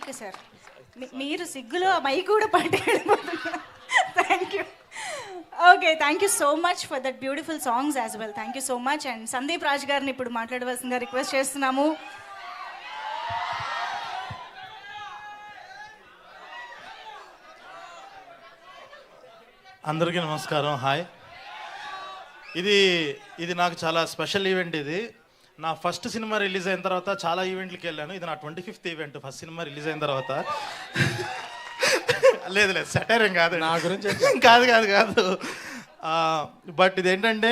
Okay sir, మీరు సిగ్గులో mike కూడా పట్టుకెళ్ళిపోతున్నారు. Thank you. Okay, thank you so much for that beautiful songs as well. Thank you so much. And Sandeep Raj గారిని ఇప్పుడు మాట్లాడవలసిందిగా రిక్వెస్ట్ చేస్తున్నాము. అందరికీ నమస్కారం, హాయ్. ఇది నాకు చాలా స్పెషల్ ఈవెంట్. ఇది నా ఫస్ట్ సినిమా రిలీజ్ అయిన తర్వాత చాలా ఈవెంట్లకి వెళ్ళాను. ఇది నా 25th event, first cinema release అయిన తర్వాత. లేదు సెటైరం కాదు, నా గురించి కాదు. బట్ ఇదేంటంటే,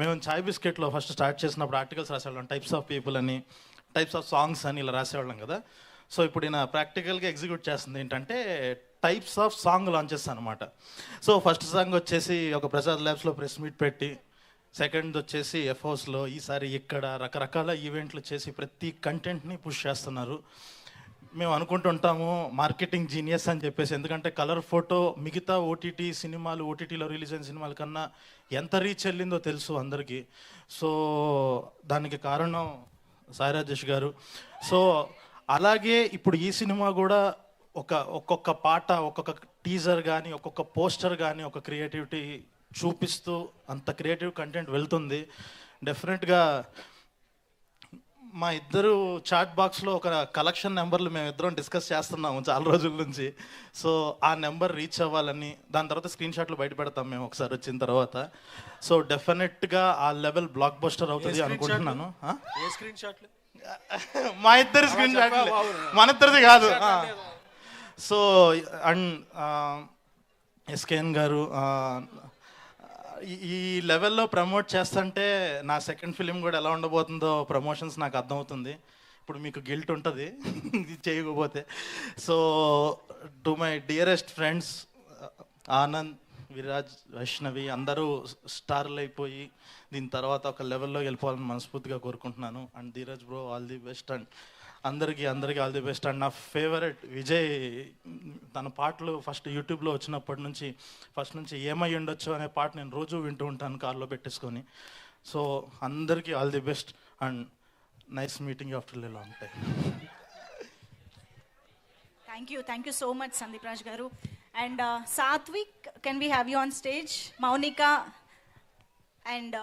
మేము చాయ్ బిస్కెట్లో ఫస్ట్ స్టార్ట్ చేసినప్పుడు ఆర్టికల్స్ రాసేవాళ్ళం, టైప్స్ ఆఫ్ పీపుల్ అని, టైప్స్ ఆఫ్ సాంగ్స్ అని ఇలా రాసేవాళ్ళం కదా. సో ఇప్పుడు ఈయన ప్రాక్టికల్గా ఎగ్జిక్యూట్ చేస్తుంది ఏంటంటే టైప్స్ ఆఫ్ సాంగ్ లాంచెస్ అనమాట. సో ఫస్ట్ సాంగ్ వచ్చేసి ఒక ప్రసాద్ ల్యాబ్స్లో ప్రెస్ మీట్ పెట్టి, సెకండ్ వచ్చేసి ఎఫ్ హౌస్లో, ఈసారి ఇక్కడ రకరకాల ఈవెంట్లు చేసి ప్రతి కంటెంట్ని పుష్ చేస్తున్నారు. మేము అనుకుంటుంటాము మార్కెటింగ్ జీనియస్ అని చెప్పేసి, ఎందుకంటే కలర్ ఫోటో మిగతా ఓటీటీ సినిమాలు, ఓటీటీలో రిలీజ్ అయిన సినిమాల కన్నా ఎంత రీచ్ వెళ్ళిందో తెలుసు అందరికీ. సో దానికి కారణం సాయి రాజేష్ గారు. సో అలాగే ఇప్పుడు ఈ సినిమా కూడా ఒక్కొక్క పాట, ఒక్కొక్క టీజర్ కానీ, ఒక్కొక్క పోస్టర్ కానీ ఒక క్రియేటివిటీ చూపిస్తూ అంత క్రియేటివ్ కంటెంట్ వెళ్తుంది. డెఫినెట్గా మా ఇద్దరు చాట్ బాక్స్లో ఒక కలెక్షన్ నెంబర్లు మేమిద్దరం డిస్కస్ చేస్తున్నాము చాలా రోజుల నుంచి. సో ఆ నెంబర్ రీచ్ అవ్వాలని, దాని తర్వాత స్క్రీన్ షాట్లు బయట పెడతాం మేము ఒకసారి వచ్చిన తర్వాత. సో డెఫినెట్గా ఆ లెవెల్ బ్లాక్ బస్టర్ అవుతుంది అనుకుంటున్నాను. మా ఇద్దరు స్క్రీన్ షాట్లు, మన ఇద్దరిది కాదు. సో అండ్ ఎస్కేఎన్ గారు ఈ లెవెల్లో ప్రమోట్ చేస్తుంటే నా సెకండ్ ఫిలిం కూడా ఎలా ఉండబోతుందో ప్రమోషన్స్ నాకు అర్థమవుతుంది. ఇప్పుడు మీకు గిల్ట్ ఉంటుంది చేయకపోతే. So to my dearest friends Anand, Viraj, Vaishnavi అందరూ స్టార్లు అయిపోయి దీని తర్వాత ఒక లెవెల్లో వెళ్ళిపోవాలని మనస్ఫూర్తిగా కోరుకుంటున్నాను. And Dheeraj bro, all the best. And అందరికీ ఆల్ ది బెస్ట్. అండ్ నా ఫేవరెట్ విజయ్, తన పాటలు ఫస్ట్ యూట్యూబ్లో వచ్చినప్పటి నుంచి ఫస్ట్ నుంచి ఏమై ఉండొచ్చు అనే పాట నేను రోజు వింటూ ఉంటాను కార్లో పెట్టేసుకొని. సో అందరికీ all the best and nice meeting after a long time. Thank you so much Sandeep Raj garu. And Sathvik, can we have you on stage? Mounika and